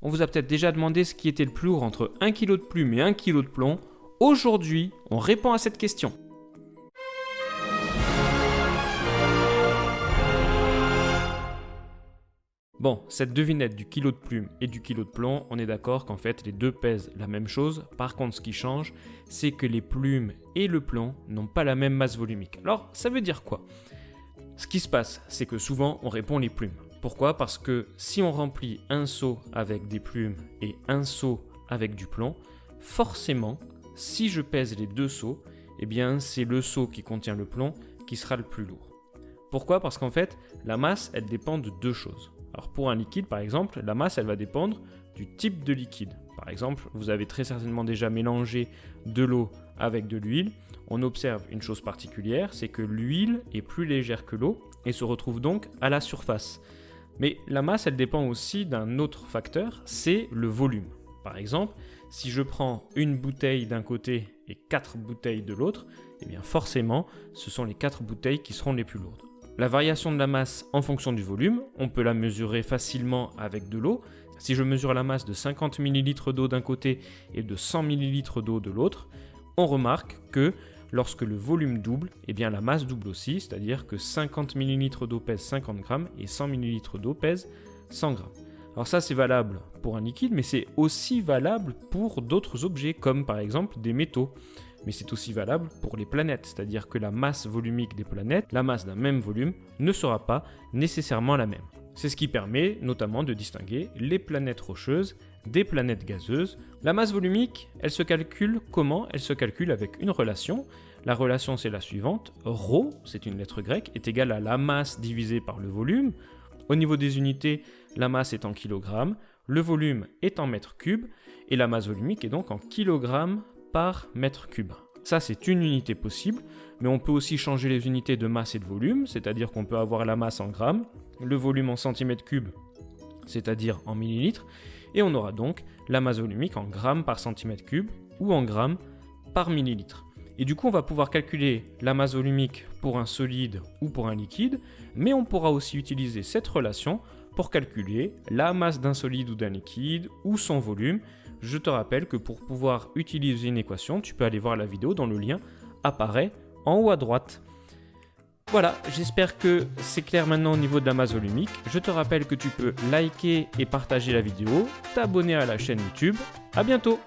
On vous a peut-être déjà demandé ce qui était le plus lourd entre 1 kg de plume et 1 kg de plomb. Aujourd'hui, on répond à cette question. Bon, cette devinette du kilo de plume et du kilo de plomb, on est d'accord qu'en fait les deux pèsent la même chose. Par contre, ce qui change, c'est que les plumes et le plomb n'ont pas la même masse volumique. Alors, ça veut dire quoi? Ce qui se passe, c'est que souvent on répond les plumes. Pourquoi? Parce que si on remplit un seau avec des plumes et un seau avec du plomb, forcément, si je pèse les deux seaux, eh bien c'est le seau qui contient le plomb qui sera le plus lourd. Pourquoi? Parce qu'en fait, la masse, elle dépend de deux choses. Alors pour un liquide, par exemple, la masse, elle va dépendre du type de liquide. Par exemple, vous avez très certainement déjà mélangé de l'eau avec de l'huile. On observe une chose particulière, c'est que l'huile est plus légère que l'eau et se retrouve donc à la surface. Mais la masse, elle dépend aussi d'un autre facteur, c'est le volume. Par exemple, si je prends une bouteille d'un côté et 4 bouteilles de l'autre, eh bien forcément, ce sont les 4 bouteilles qui seront les plus lourdes. La variation de la masse en fonction du volume, on peut la mesurer facilement avec de l'eau. Si je mesure la masse de 50 ml d'eau d'un côté et de 100 ml d'eau de l'autre, on remarque que lorsque le volume double, eh bien la masse double aussi, c'est-à-dire que 50 ml d'eau pèse 50 grammes et 100 ml d'eau pèse 100 grammes. Alors ça, c'est valable pour un liquide, mais c'est aussi valable pour d'autres objets, comme par exemple des métaux. Mais c'est aussi valable pour les planètes, c'est-à-dire que la masse volumique des planètes, la masse d'un même volume, ne sera pas nécessairement la même. C'est ce qui permet notamment de distinguer les planètes rocheuses des planètes gazeuses. La masse volumique, elle se calcule comment? Elle se calcule avec une relation. La relation, c'est la suivante. Rho, c'est une lettre grecque, est égale à la masse divisée par le volume. Au niveau des unités, la masse est en kilogrammes, le volume est en mètres cubes, et la masse volumique est donc en kilogrammes par mètre cube. Ça, c'est une unité possible, mais on peut aussi changer les unités de masse et de volume, c'est-à-dire qu'on peut avoir la masse en grammes, le volume en centimètres cubes, c'est-à-dire en millilitres, et on aura donc la masse volumique en grammes par centimètre cube ou en grammes par millilitre. Et du coup, on va pouvoir calculer la masse volumique pour un solide ou pour un liquide, mais on pourra aussi utiliser cette relation pour calculer la masse d'un solide ou d'un liquide ou son volume. Je te rappelle que pour pouvoir utiliser une équation, tu peux aller voir la vidéo dont le lien apparaît en haut à droite. Voilà, j'espère que c'est clair maintenant au niveau de la masse volumique. Je te rappelle que tu peux liker et partager la vidéo, t'abonner à la chaîne YouTube. À bientôt!